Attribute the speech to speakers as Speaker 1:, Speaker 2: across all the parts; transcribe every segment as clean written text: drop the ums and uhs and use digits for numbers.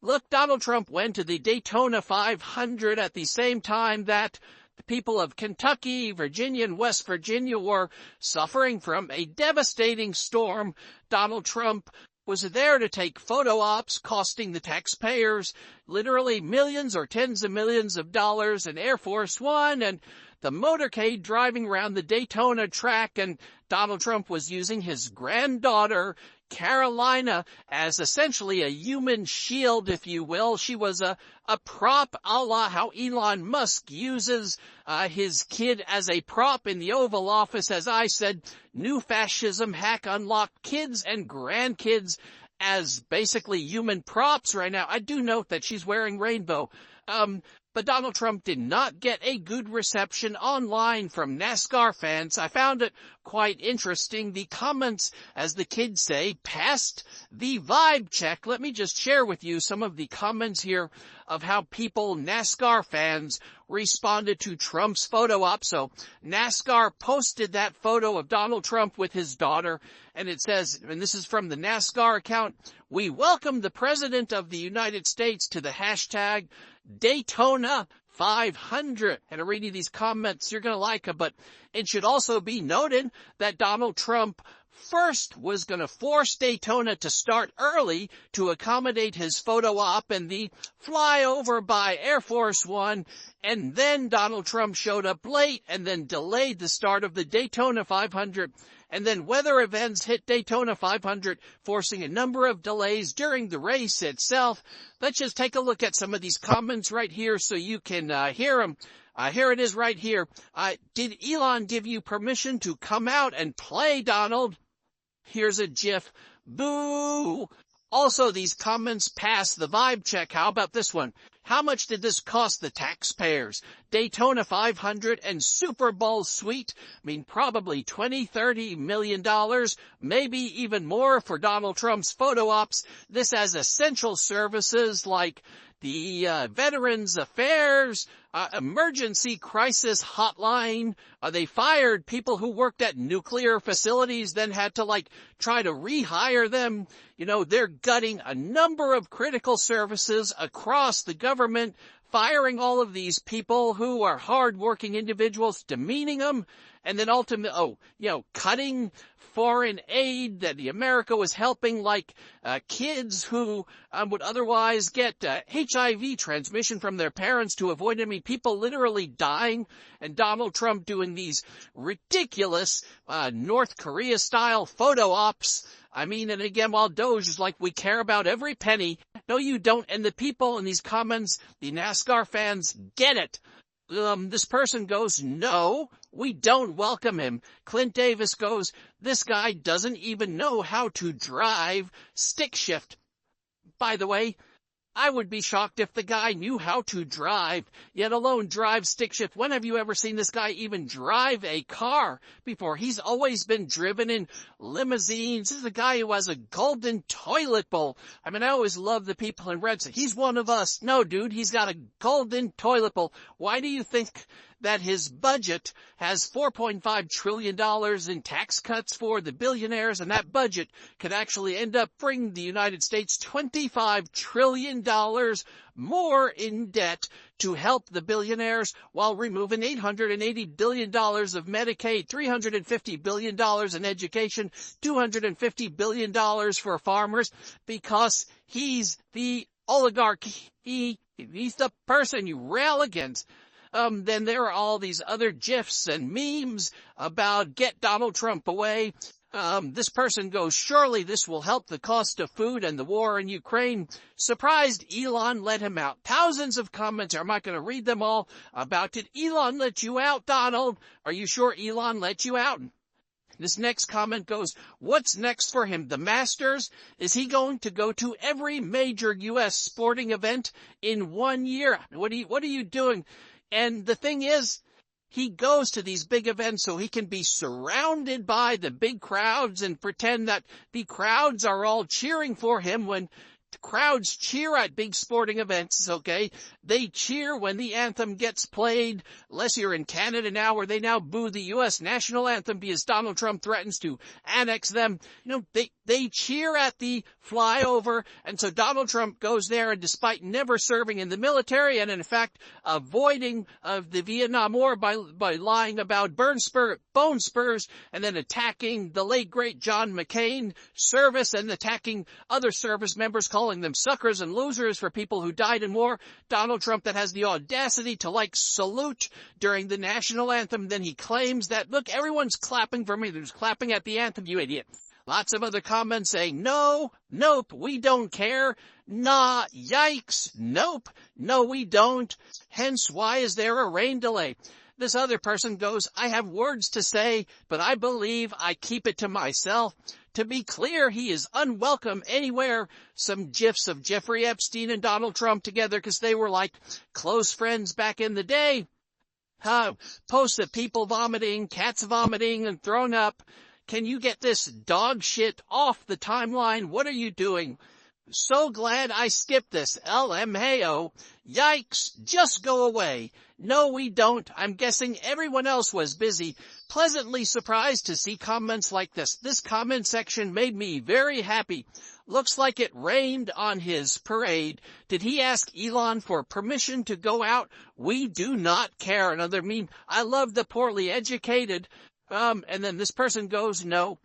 Speaker 1: Look, Donald Trump went to the Daytona 500 at the same time that the people of Kentucky, Virginia, and West Virginia were suffering from a devastating storm. Donald Trump was there to take photo ops costing the taxpayers literally millions or tens of millions of dollars in Air Force One and the motorcade driving around the Daytona track, and Donald Trump was using his granddaughter, Carolina, as essentially a human shield, if you will. She was a prop, a la how Elon Musk uses his kid as a prop in the Oval Office. As I said, new fascism hack unlocked kids and grandkids as basically human props right now. I do note that she's wearing rainbow. But Donald Trump did not get a good reception online from NASCAR fans. I found it quite interesting. The comments, as the kids say, passed the vibe check. Let me just share with you some of the comments here of how people, NASCAR fans, responded to Trump's photo op. So NASCAR posted that photo of Donald Trump with his daughter, and it says, and this is from the NASCAR account, "We welcome the President of the United States to the hashtag Daytona 500. And I'm reading these comments, you're going to like them, but it should also be noted that Donald Trump first was going to force Daytona to start early to accommodate his photo op and the flyover by Air Force One, and then Donald Trump showed up late and then delayed the start of the Daytona 500. And then weather events hit Daytona 500, forcing a number of delays during the race itself. Let's just take a look at some of these comments right here so you can hear them. Here it is right here. Did Elon give you permission to come out and play, Donald? Here's a GIF. Boo! Also, these comments pass the vibe check. How about this one? How much did this cost the taxpayers? Daytona 500 and Super Bowl suite. I mean, probably $20-30 million, maybe even more for Donald Trump's photo ops. This has essential services like the Veterans Affairs, emergency crisis hotline. They fired people who worked at nuclear facilities, then had to try to rehire them. You know, they're gutting a number of critical services across the government, firing all of these people who are hardworking individuals, demeaning them, and then ultimately, cutting foreign aid that America was helping, like kids who would otherwise get HIV transmission from their parents to avoid it. I mean, people literally dying, and Donald Trump doing these ridiculous North Korea-style photo ops. I mean, and again, while Doge is like, we care about every penny. No, you don't. And the people in these comments, the NASCAR fans, get it. This person goes, no, we don't welcome him. Clint Davis goes, this guy doesn't even know how to drive stick shift. By the way, I would be shocked if the guy knew how to drive, yet alone drive stick shift. When have you ever seen this guy even drive a car before? He's always been driven in limousines. This is a guy who has a golden toilet bowl. I mean, I always love the people in red. He's one of us. No, dude, he's got a golden toilet bowl. Why do you think that his budget has $4.5 trillion in tax cuts for the billionaires, and that budget could actually end up bringing the United States $25 trillion more in debt to help the billionaires while removing $880 billion of Medicaid, $350 billion in education, $250 billion for farmers, because he's the oligarch. He's the person you rail against. Then there are all these other GIFs and memes about get Donald Trump away. This person goes, surely this will help the cost of food and the war in Ukraine. Surprised Elon let him out. Thousands of comments. I'm not going to read them all about, did Elon let you out, Donald? Are you sure Elon let you out? This next comment goes, what's next for him? The Masters? Is he going to go to every major U.S. sporting event in 1 year? What are you doing? And the thing is, he goes to these big events so he can be surrounded by the big crowds and pretend that the crowds are all cheering for him when the crowds cheer at big sporting events, okay? They cheer when the anthem gets played, unless you're in Canada now, where they now boo the U.S. national anthem because Donald Trump threatens to annex them. You know, They cheer at the flyover, and so Donald Trump goes there, and despite never serving in the military, and in fact avoiding the Vietnam War by lying about bone spurs, and then attacking the late great John McCain service, and attacking other service members, calling them suckers and losers for people who died in war. Donald Trump that has the audacity to salute during the national anthem. Then he claims that, look, everyone's clapping for me. There's clapping at the anthem, you idiot. Lots of other comments saying, no, nope, we don't care. Nah, yikes, nope, no, we don't. Hence, why is there a rain delay? This other person goes, I have words to say, but I believe I keep it to myself. To be clear, he is unwelcome anywhere. Some gifs of Jeffrey Epstein and Donald Trump together because they were like close friends back in the day. Posts of people vomiting, cats vomiting and thrown up. Can you get this dog shit off the timeline? What are you doing? So glad I skipped this. LMAO. Yikes. Just go away. No, we don't. I'm guessing everyone else was busy. Pleasantly surprised to see comments like this. This comment section made me very happy. Looks like it rained on his parade. Did he ask Elon for permission to go out? We do not care. Another meme. I love the poorly educated. And then this person goes, no.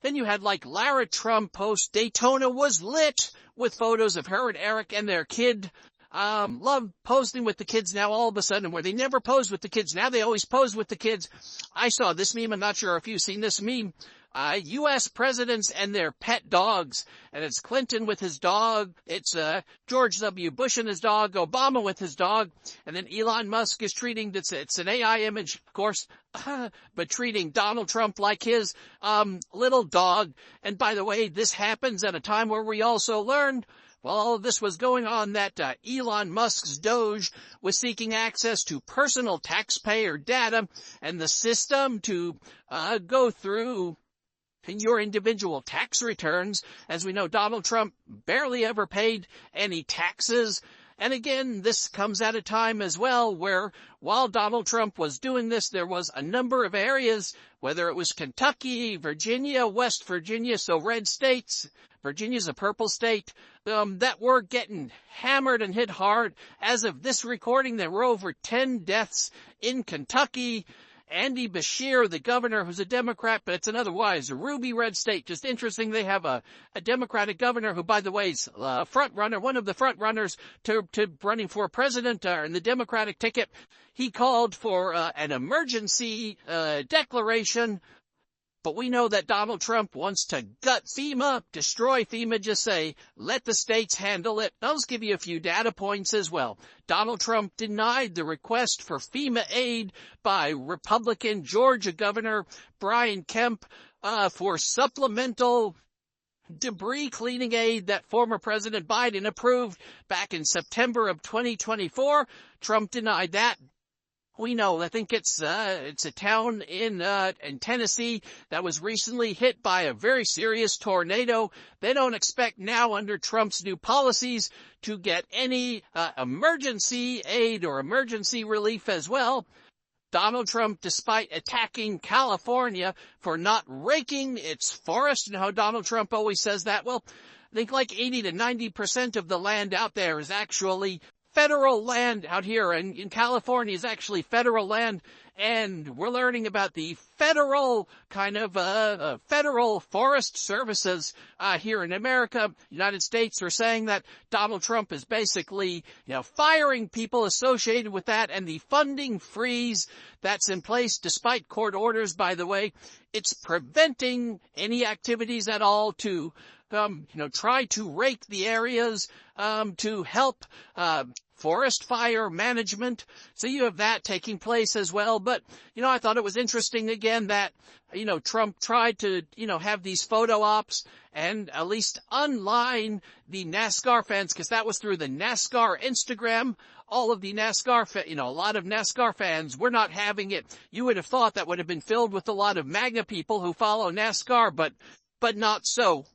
Speaker 1: Then you had Lara Trump post, Daytona was lit with photos of her and Eric and their kid. Love posting with the kids now all of a sudden, where they never posed with the kids. Now they always pose with the kids. I saw this meme. I'm not sure if you've seen this meme. U.S. presidents and their pet dogs. And it's Clinton with his dog. It's George W. Bush and his dog. Obama with his dog. And then Elon Musk is treating, it's an AI image, of course, but treating Donald Trump like his little dog. And by the way, this happens at a time where we also learned, while all of this was going on, that Elon Musk's Doge was seeking access to personal taxpayer data and the system to go through your individual tax returns. As we know, Donald Trump barely ever paid any taxes. And again, this comes at a time as well where while Donald Trump was doing this, there was a number of areas, whether it was Kentucky, Virginia, West Virginia, so red states, Virginia's a purple state, that were getting hammered and hit hard. As of this recording, there were over 10 deaths in Kentucky. Andy Beshear, the governor, who's a Democrat, but it's an otherwise ruby red state. Just interesting. They have a Democratic governor who, by the way, is a front runner, one of the front runners to running for president in the Democratic ticket. He called for an emergency declaration. But we know that Donald Trump wants to gut FEMA, destroy FEMA, just say, let the states handle it. I'll just give you a few data points as well. Donald Trump denied the request for FEMA aid by Republican Georgia Governor Brian Kemp for supplemental debris cleaning aid that former President Biden approved back in September of 2024. Trump denied that. We know, I think it's a town in Tennessee that was recently hit by a very serious tornado. They don't expect now under Trump's new policies to get any emergency aid or emergency relief as well. Donald Trump, despite attacking California for not raking its forest, and how Donald Trump always says that, well, I think 80 to 90% of the land out there is actually federal land out here, and in California is actually federal land, and we're learning about the federal kind of federal forest services here in America. United States are saying that Donald Trump is basically, firing people associated with that, and the funding freeze that's in place, despite court orders, by the way, it's preventing any activities at all to try to rake the areas, to help, forest fire management. So you have that taking place as well. But, I thought it was interesting again that, Trump tried to, have these photo ops and at least unline the NASCAR fans, because that was through the NASCAR Instagram. All of the NASCAR, a lot of NASCAR fans were not having it. You would have thought that would have been filled with a lot of MAGA people who follow NASCAR, but not so.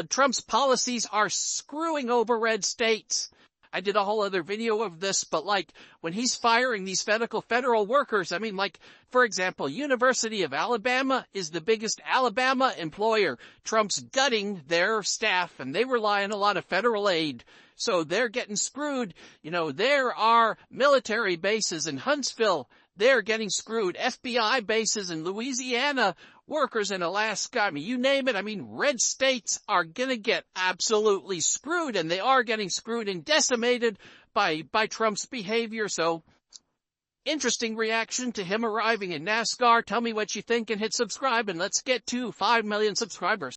Speaker 1: Trump's policies are screwing over red states. I did a whole other video of this, but like when he's firing these federal workers, I mean, like, for example, University of Alabama is the biggest Alabama employer. Trump's gutting their staff and they rely on a lot of federal aid. So they're getting screwed. You know, there are military bases in Huntsville. They're getting screwed. FBI bases in Louisiana, workers in Alaska. I mean, you name it. I mean, red states are going to get absolutely screwed, and they are getting screwed and decimated by Trump's behavior. So, interesting reaction to him arriving in NASCAR. Tell me what you think and hit subscribe, and let's get to 5 million subscribers.